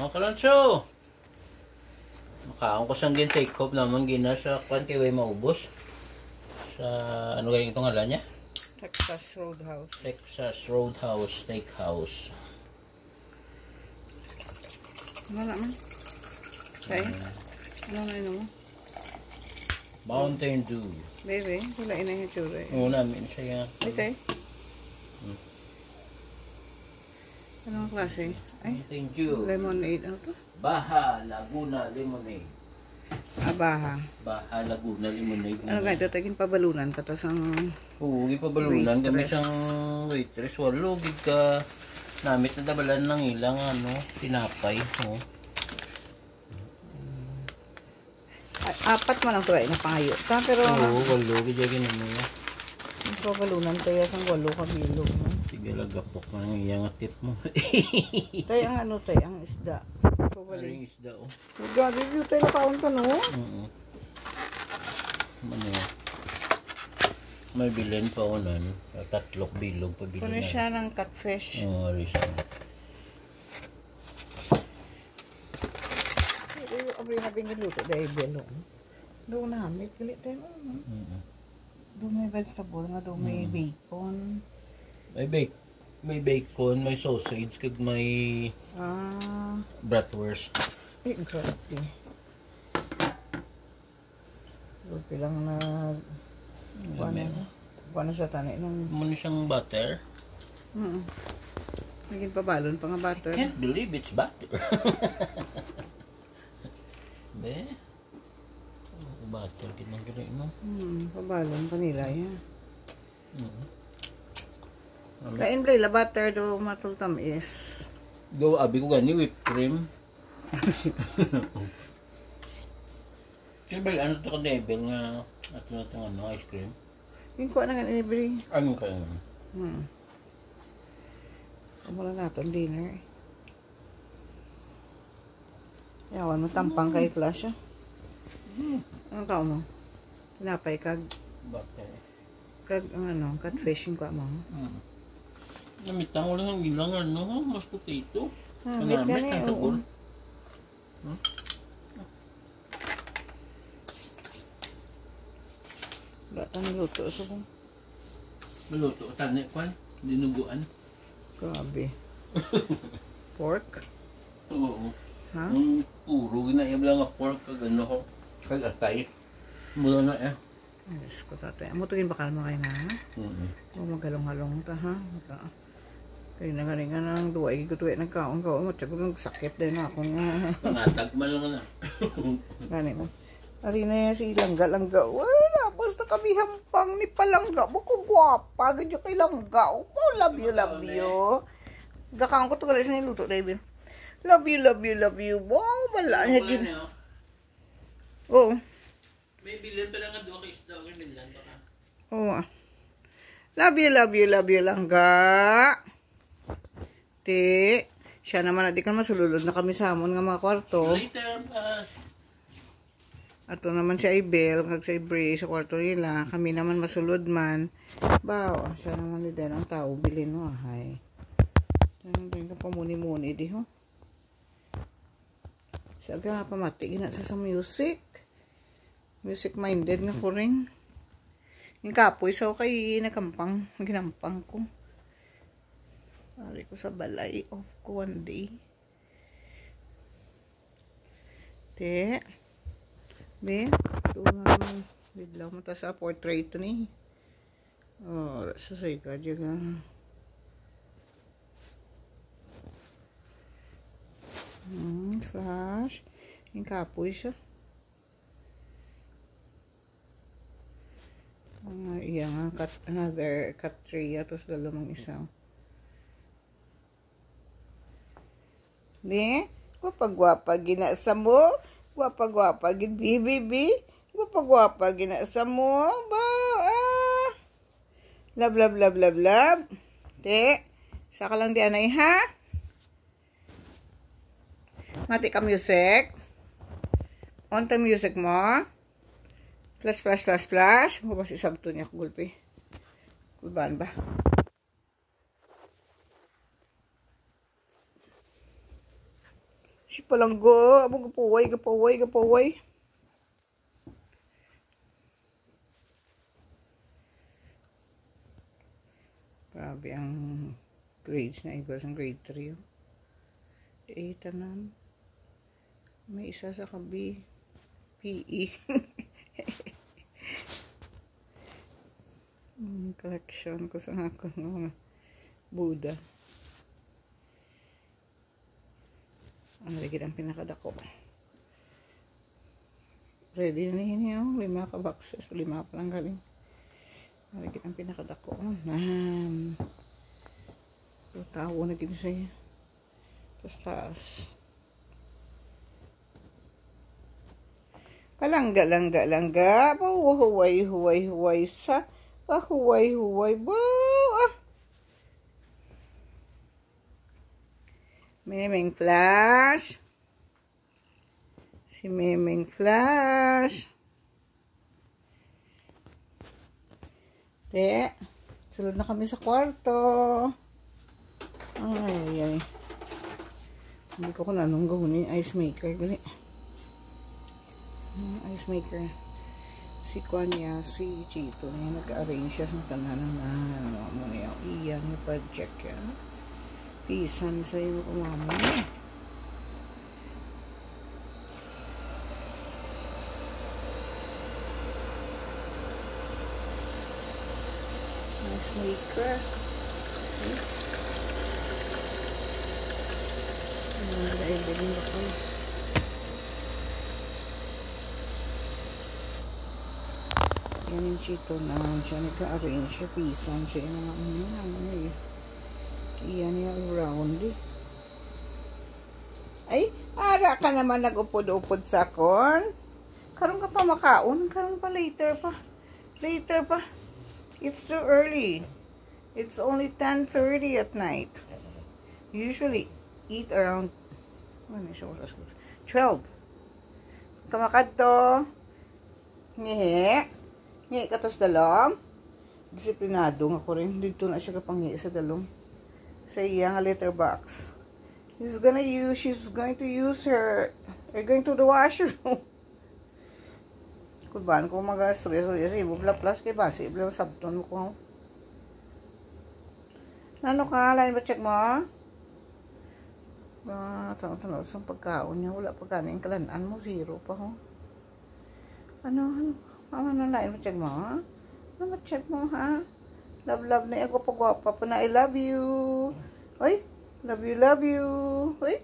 Mga kalanso! Makaon ko sang take off naman gina sa kwan kay way maubos. Sa ano kaya itong ngalan niya? Texas Roadhouse. Texas Roadhouse Steakhouse. Ano naman? Say? Ano na yun mo? Mountain Dew. Baby, wala ina yung tsura eh. Oo namin siya. Okay. Anong klase? Ay, Mountain Dew. lemonade. Ano to? Baha Laguna Lemonade. Abaha. Baha Laguna Lemonade. Ano ganito? Tagin pabalunan. Katas ang... Oo, ipabalunan kami Waitress. siyang waitress. Walo, gid ka namit na dabalan ng ilang ano, tinapay. Oh. Apat man ang tuwa na pangayo. Pero Oo, walo, gid gid mo ya. pabalunan tayo sang walo kabilo. Sige lang gapok man ang iyang tip mo. Tayo ang ano tayo, ang isda. Ano Pabalik. yung isda oh. Grabe yun tayo nakaon pa no? Oo. Ano yan? May bilin pa unan. Tatlok bilog pa bilin Kuno na. siya ng catfish. Oo, risa. Abri na biniluto dahil belong. Doon na, may pilit tayo. Doon may vegetable nga, doon may bacon. May bacon, may sausage, kag may bratwurst. Eh, grabe. Grabe lang na... Buwan na sa tani nung... Muna siyang butter. Naging pabalon pa nga butter. Can't believe it's butter. Be? Butter, kinagari mo. Pabalon pa nila yan. Kain blay, la butter do matultam is... Go, abi ko gani whipped cream. Kaya ba, ano to ka devil nga at na itong ano, ice cream? Yung kuha na nga inibring. Ano kaya naman? Kumula natin dinner. Yawan mo tampang kay Flash ah. Anong kao mo? Tinapay kag Butter. ano, catfishing ko mo. Namitang wala ng ilang ano, mas potato. Wait Panamit gani, ang oo. sabon. Wala tayong luto sa kong. Maluto, tani, kwan, dinuguan. Grabe. Pork? Oo. Ha? Puro, ginayab lang nga pork, kag ano ko, kag atay. Mula na eh. Ayos ko tatay. Amutugin bakal mo kayo na ha? O magalong-halong ta ha? Kaya na galing nga nang duway ko tuwi nagkaon-kaon mo. Tsaka nang sakit din ako nga. Pangatag man lang na. Gani mo. Ari na yan si Langga-Langga. Wala, basta kami hampang ni Palangga. Buko guwapa. Gadyo kay Langga. Oh, love you, love you. Gakaon ko ito galing sa niluto, David. Love you, love you, love you. Wow, wala niya gin. Oo. May bilin pa lang nga doon kay isda. Okay, Milan baka. Oo. Love you, love you, love you, Langga. Ti. Siya naman, di ka masululod na kami sa amon nga mga kwarto. Later, Ato naman si Ibel, kag si Bri sa kwarto nila. Kami naman masulod man. Bawa, siya naman ni din ang tao. Bilin mo, ahay. Diyan ka pamuni-muni, di ho. Siya ka pamati, gina sa music. Music-minded nga ko rin. Yung kapoy, so kay nakampang. Ginampang ko. Ari ko sa balay. Off ko one day. Te. Be, ito naman. Bidlaw mo ta sa portrait to ni. Oh, sasay ka dyan. Flash. Yung kapoy siya. Iya nga, another cut tray. Tapos dalamang isang. Be, gwapa-gwapa ginasa mo. Gwapa-gwapa gid bibi. Gwapa-gwapa ginasa mo. Ba, Love, love, love, love, love. Te, saka lang di anay ha. Mati ka music. On the music mo. Flash, flash, flash, flash. Mabas isabto niya ko gulpi. Kulbaan ba? Si palangga. Abo gapaway, gapaway, gapaway. Grabe ang grades na iba sa grade 3. Tanan. May isa sa kabi. PE. Collection ko sa ako ng Buddha. Ang ligid ang pinakadako. Ready na niya. 5 ka boxes. 5 pa lang galing. Ang ligid ang pinakadako. Tawo na gito siya. Taas. Palangga, langga, langga. Huway, huway, huway sa. Huway, huway, bow. Memeng Flash. Si Memeng Flash. Sulod na kami sa kwarto. Ay. Hindi ko na anong gawin yung ice maker. Ice maker. Si Kwanya, si Chito na nag-arrange siya sa tanan na ano niya. Iyan yung project yan. Pisan sa iyo kumama. Ice maker. Nag-ibigin ako. Yan yung Chito na siya nagka-arrange siya. Pisan siya yung mga iyan yung round eh. Ay, ara ka naman nag-upod-upod sa corn. Karon ka pa makaon. Karon pa later pa. Later pa. It's too early. It's only 10:30 at night. Usually eat around 12. Kamakad to. Ngihi katas dalom. Disiplinado nga ko rin. Dito na siya kapanghi sa dalom. Sa iya nga letterbox. She's going to use her. We're going to the washroom. Kuban ko mag-stress. Ibo plus kay basi. Ibla sabton mo ko. Nano ka? Lain ba check mo? Tanong sa pagkaon niya. Wala pagkanin. Kalanaan mo. 0 pa ho. Ano lain ba check mo? Ano ba check mo ha? Love na ako pagwapa pa na I love you. Oy, love you. Oy.